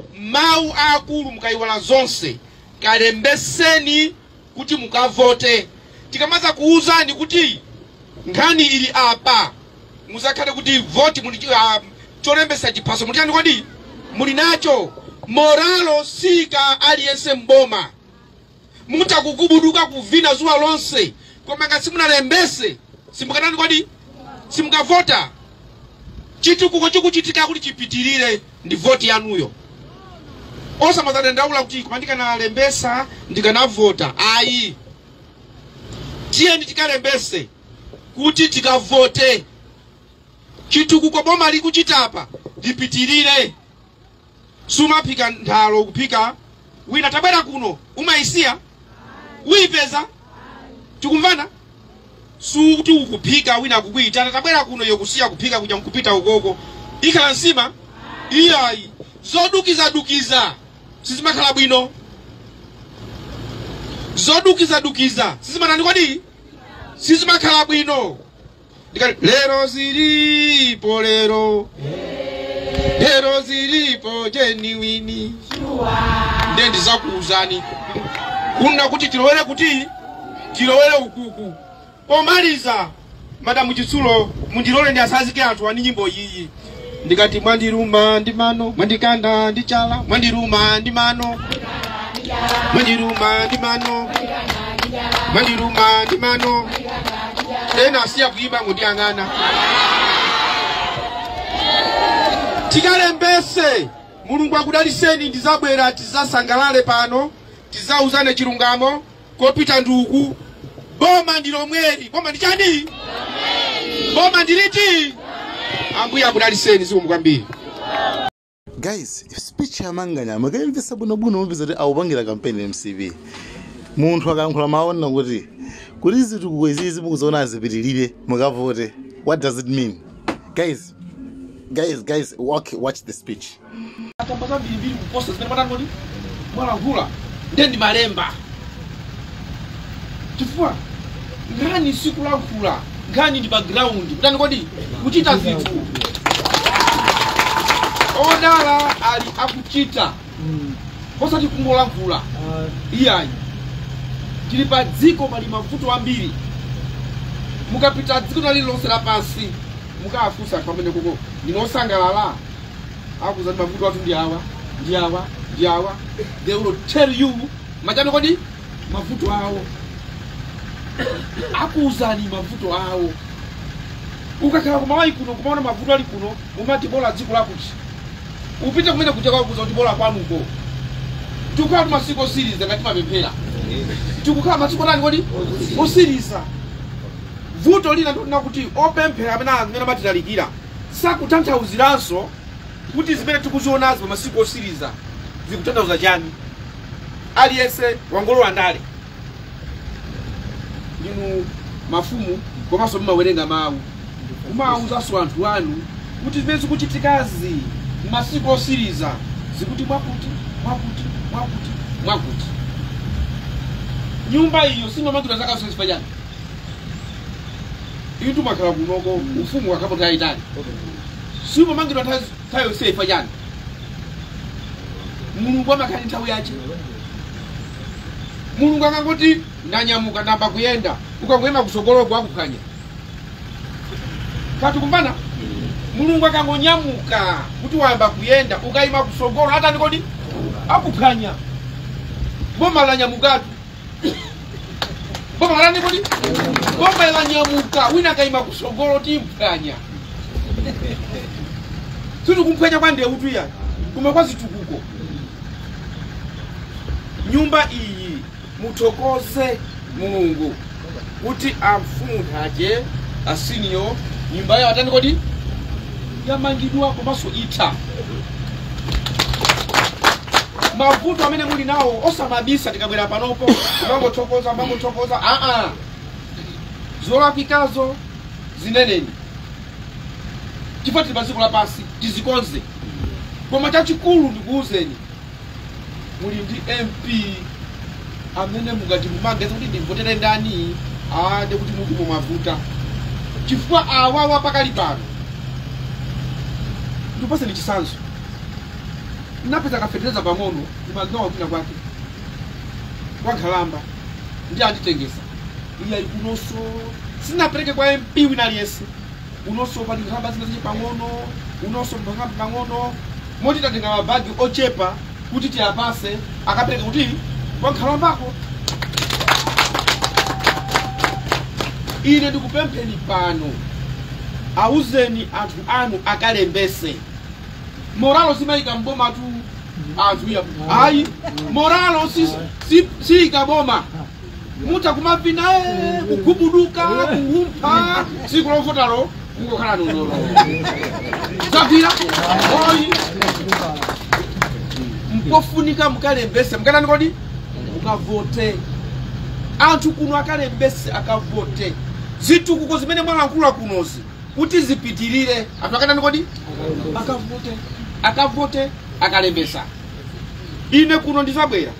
mau akulu mukaiwala zonse kalembeseni kuti mukavote. Tikamaza kuuzani kuti nkhani ili apa muzakhale kuti vote muli cholembesa chiphaso muli kodi muli nacho. Moralo sika aliyense mboma mutakukubuduka kuvina zuwa lonse koma ngati simunalembese simukatani kodi simukavota. Chitukuko chikuchitika kuti chipitirire ndi vote yanuyo. Osamazana ndaula kuti kumandika na lembesa ndikanavota. Ayi, tiyeni tikalembese kuti tikavote. Chitukuko boma likuchitapa lipitirire. Sumapika ndalo kupika wina tabwera kuno umaisia uipeza tikumvana. Suti ukupika wina kukuita tabwera kuno yokusia kupika kuja mkupita ukoko ikala nsima iyayi zodukiza sizimakhala bwino. Zodukiza sizimanani kodi sizimakhala bwino. Lero zilipo lero zilipo genuine ndendi zakuuzani kuna kuti tilowere ukuku. Pomaliza Madamu Chitsulo mundilole ndi asazike anthu ani nyimbo iyi. Ndikati mwandiruma ndi mano mwandikanda ndi chala mwandiruma ndi mano mwandiruma ndi mano mwandiruma ndi mano ena asiya kuimba ngundiyang'ana. Tikalembese Mulungu akudaliseni ndizabwera tizasangalale pano tizauzane chilungamo kopita nduku. Boma ndilo mweri. Boma ndi chani? Boma ndiliti? Ambuya akudaliseni siku mkwambiri. Guys, speech ya manganya makaimvesa buno mupeza kuti aupangira campaign MCV. Munthu akankhula maona kuti kulizi tukukwezi mukuzoona azipitirire mukavote. What does it mean? Guys, watch the speech. Atambaza mbili kuposta zimene matangoni mwana ngula ndendi malemba. Chifukwa ngani siku la nkula ngani ndi background kutani kodi kuchita zinthu. Odala ali akuchita osati kungola nkula iyayi. Tili pa dziko pali mavuto ambiri. Mukapita dziko nalilonse lapasi mukafusa pamene koko ndinosangalala akuzani mavuto athu ndi awa. They will tell you majani kodi mavuto awo. Akuzani mavuto awo. Ukakhala kumawayi kuno kumaona mavuto ali kuno mumati bola dziko lakuti upite kumene kucheka kuza kuti bola kwanuko. Tukhala masiko series ngati mapemphera. Tukukhala masiko nani kodi osirisa. Vuto lina ndona kuti opemphera amene matilalikira sakutanthauziranso kuti zimene tikuzionazo pa masiko osiriza zikutanthauza chani. Aliyense wangolowa ndale. Inu mafumu komanso mmawerenga mawu kumauzaso anthu anu kuti zimene zikuchitikazi masiko osiriza zikuti mwakuti. Nyumba iyo sinomangira zaka zonse pajani. Itu makhala kunoko ufumu wakapota itali. Simo mangira tayo sei pajani. Mulungu amakhala nthawi yache. Mulungu akangoti ndanyamuka ndamba kuyenda ukangoyima kusogolo kwa kuphwanya. Kati kumbana Mulungu akangonyamuka kuti wayamba kuyenda ukayima kusogolo hata ndikodi akuphwanya. Boma la nyamukatu. Boma la ndikodi boma la nyamuka wina kayima kusogolo timphwanya. Tuli kumphwanya kwa ndiye utu ya kumekwa zitukuko. Nyumba iyi mutokoze Mulungu kuti amfumu haje asinyo nyumba ya watani kodi yamangidwa komanso ita. Mavuto amene muli nawo osamabisa tikabwera panopo mangotokoza zolapikazo zineneni. Chifukwa tili paziko lapasi tizikonze. Koma chachikulu ndikuuzeni muli ndi MP amene mungati mumangeza kuti ndivotere ndani ade kuti muku mavuta. Chifukwa awawa pakali pano ndipase ni chisanzo. napeza kafetereza pang'ono imagawa kwina kwake kwa Kalamba ndiye anditengesa iya ikunoso sinapereke kwa MP wina aliyese unoso pali nkamba zinazi pang'ono unoso mpangamba pang'ono moti tatenga mabagi ochepa kuti tiyapase akapereke kuti kwa Kalambako. Ine ndikupempheni pano auzeni anthu anu akalembese moralo simaika mboma tu anthu ya ayi moralo si ikaboma muta kumapina kukubuduka kuhumpa siku lovotalo ngokhala nonolo zakira oyi mpofunika mukalembese mkanani kodi mukavote anthu kuno akalembese akavote zitukuko zimene mwalankhula kunozi kuti zipitirire anthu akanani kodi akavote akalembesa. Ine kuno ndizabwera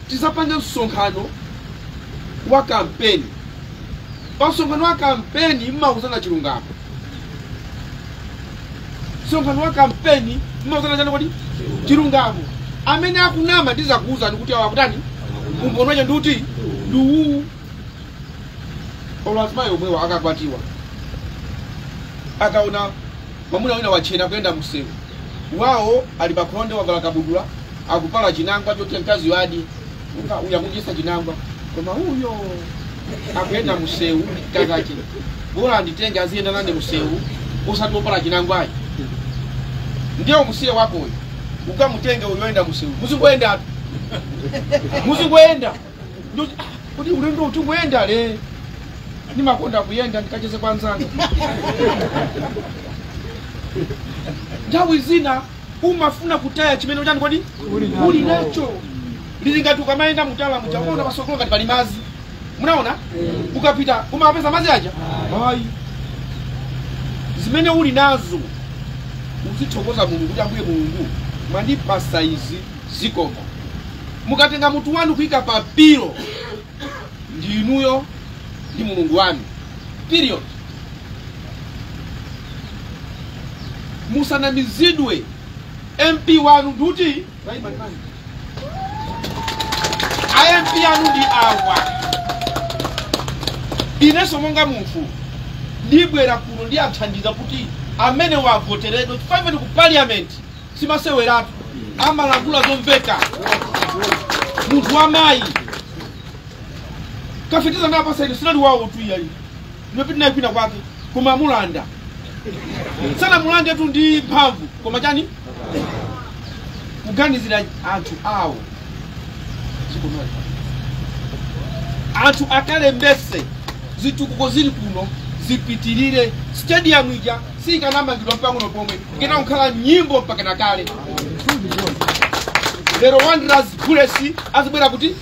tizapanga msonkhano wa kampeni. Msonkhano wa kampeni mmauzana chilungamo. Msonkhano wa kampeni mmauzana chani kodi chilungamo. Amene akunama ndizakuuza ndikuti awa kutani umbonwaje nduti ndu olazima yomwewa akakwatiwa akaona mamuna wina wachena kwenda msewu wao alibakonde wavala kabudula akupala chinangwa chote mkazi wadi uyamujisa chinangwa koma huyo akwenda msewu kakache bora anditenga azienda nane msewu usatopala chinangwa ayi ndio msie wako huyo ukamutenge uyoenda msewu musingoenda musingoenda ndio kuti ulendo utungoenda le ni makonda kuyenda ndikacheze kwanzana ndawi zina umafuna kutaya chimene uchani kodi uli nacho lizingatuka maenda mutala mutaona basokolo ngati pali mazi munaona ukapita umapeza mazi aja hayi zimene uli nazo uzithokoza Mulungu kuti ambuye Mulungu mandipasa izi zikoma mukatenga mutu wanu kuika papiro ndinuyo ndi Mulungu wanu period. Musanamizidwe MP wanu nduti MP anu ndi awa ineso monga munthu ndibwera kuno ndi athandiza kuti amene wavoteredwe chifukwa ku parliament simaseweratu amalankhula zomveka munthu wamayi kafitiza napa saidi sinali wawo tu yayi ndipiti naye kwina kwake koma mulanda sana mulande tu ndi mphamvu koma chani kuganizira anthu awo sikomali anthu akalembese zitukuko zili kuno zipitirire stadium ija sikanamangidwa mpang'ono pomwe ngena nkhala nyimbo mpaka na kale lero Wanderers Bulesi azibwera kuti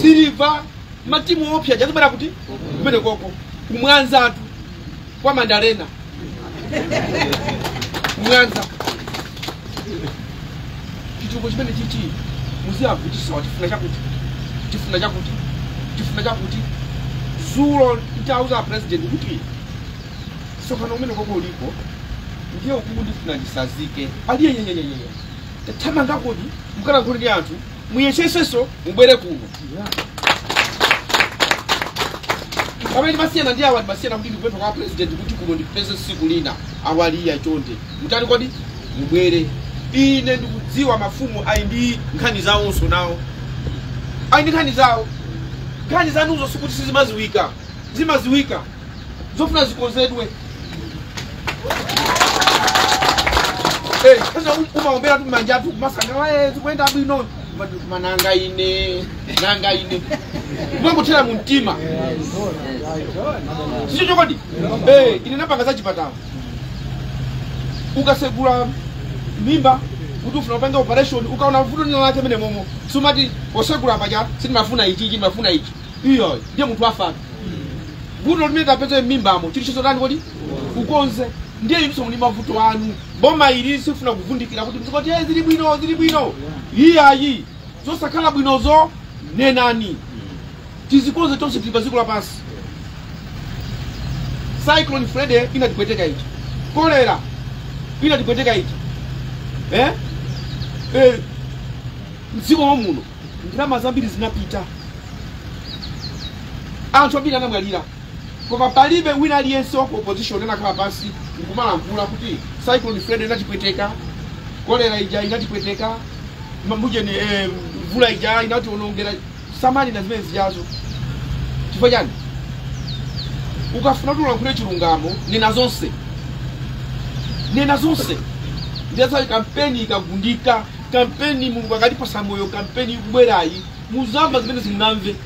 Silver matimu opya azibwera kuti kumene koko kumwanza atu kwa Mandalena Mwanza chituko chimene chichi muziyavutisa watifuna chakuti zulo itauza president kuti sokano umene koko ulipo ndiye ukundifuna ndisazike aliye nyenyenyenye tathamanga kodi mukana kuli ndi anthu muyecheseso mubwere kuno Abeli masiyana ndi awa masiyana kuti ndipempha kwa president kuti kuno ndipeze siku lina awaliya chonde mutali kodi mubwere ine ndikudziwa mafumu ayi ndi nkhani zawo so nawo ayi ndi nkhani zawo nkhani zanuzo sikuti zimaziwika zofuna zikonzedwe sasa umaombera tu manja tu masanga zikwenda bwino mananga ine ngangotera mu mtima sicho chokodi ine napanga za chipatalo ukasegula mimba kuti ufuna kupanga operation ukaona vuto nina lake mene momo sumati osegula paja sinimafuna ichi iyo ndiye munthu afa vuto limene tapeze mimbamo chili chosotani kodi ukonze ndiye inuso muli mavuto anu boma ili sifuna kuvundikira kuti mzikoti zili bwino iyayi zosakhala bwinozo nenani tizikoze tonse tili paziko lapansi cyclone Freddy inatipweteka ichi kolera inatipweteka ichi mdziko muno ndalama zambiri zinapita, anthu ambiri anamwalira, koma palibe wina aliyense wa opposition anakhala pansi nkumalankhula kuti cyclone Freddy inatipweteka, kolera ija inatipweteka, mujeni mvula ija inationongera. Samani na zimene zijazo chifukwa chani? Ukafuna tulankhule chilungamo nena zonse ndiyaza kampeni ikagundika, kampeni Mulungu akatipasa moyo, kampeni ikubwerayi muzamba zimene zinamve,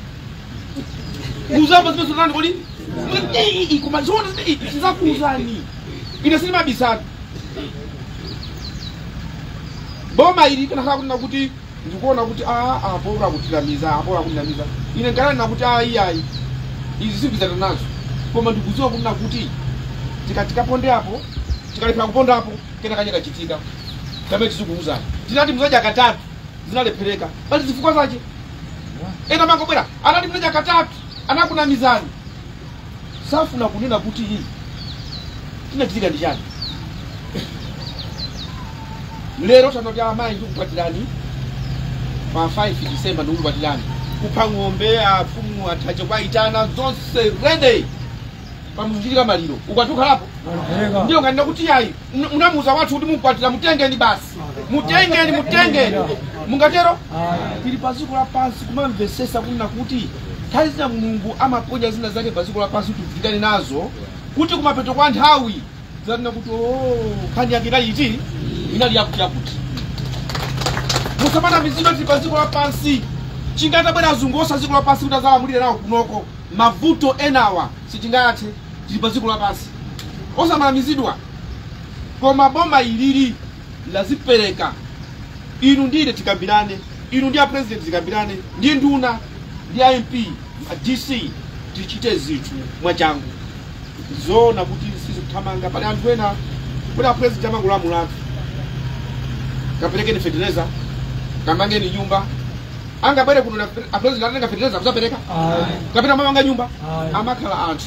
muzamba zimene zinani kodi ikumazona zizakuuzani ine sili mabisatu boma ili kanakhala kunena kuti ndikuona kuti bora kutilamiza ine nkalani kuti iyayi izi sibizana nazo, koma ndikudziwa kunena kuti tikatikaponde apo tikalipira kuponda apo kena kanya kachitika kamene tizikuuzani. Tinati mzaja katatu zinalephereka, bali zifukwa zache ena mangobwera anati mzaja katatu anakuna mizani safuna kunena kuti hii tinachitika ndi chani. Lero tanoti amayi ndikukwatirani pa 5 December ndikukwatirani kupha ng'ombe, afumu athache kwaitana zonse ready pamuchitika maliro ukatuka hapo ndio ngani kuti yayi unamuza watu kuti mukwatira mutengeni basi mutengeni mungatero tili paziko la pansi kumamvesesa kunena kuti kazi ya Mulungu amaponya zina zake paziko la pansi tufikane nazo kuti kumapeto kwa nthawi zanena kuti kani yake inali yakuti musamana mizigo tili paziko la pansi chingata bwana azungosa ziko la pansi utazala mulire nawo kunoko mavuto enawa sitingate tili paziko la pansi osamana mizidwa koma boma ilili lazipereka inu ndine tikambirane, inu ndi president tikambirane, ndi nduna ndi MP DC tichite zinthu mwachangu zona kuti sisi kuthamanga pali anthu ena kuti president amangula mulatu kapelekeni fertilizer kamangeni nyumba angabwere kuno president ananga fertilizer kuzapereka kapena mamanga nyumba amakhala anthu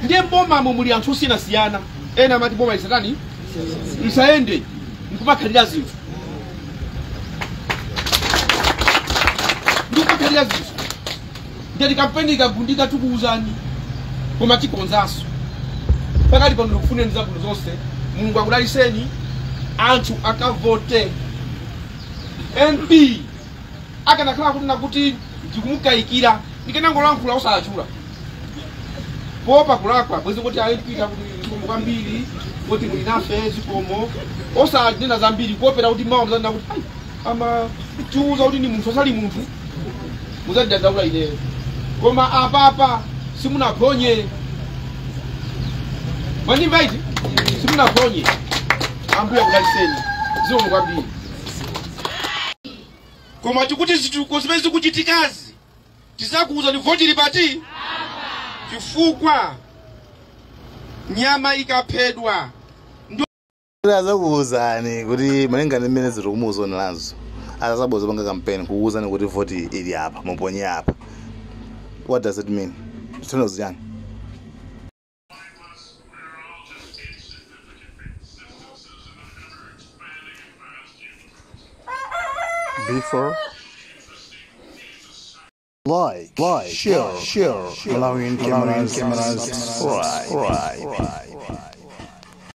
ndiye boma muli anthu siyana ena amati boma isatani isaende nkumakhalira zinthu ndikumakhalira zinthu ndiye kampeni ikagundika tikuuzani koma tikonzaso pakati pano ndikufuneni zabwino zonse. Mulungu akudaliseni anthu akavote MP akanakhala kunena kuti ndikumukayikira ndikenangolankhula osachula popa kulakwa bwezi kuti ayipita kuti kwambiri kuti mulinafe zikomo osanena zambiri kuopera kuti mawa mzanena kuti ama tiuza kuti ni munthu osali munthu muzandidandaula ineyo koma apapa simunaphonye mwandimva iti simunaphonye ambuya kudaliseni zikomo kwambiri koma tikuti zituko zimene zikuchitikazi tizakuuza ni voti lipati chifukwa nyama ikaphedwa azakuuzani kuti malinga ndi mmene ziri kumuuzona nazo azaboza panga kampeni kuuzani kuti voti ili apa muponye apa. What does it mean? Tunozi yani before like, share, allowing cameras, right.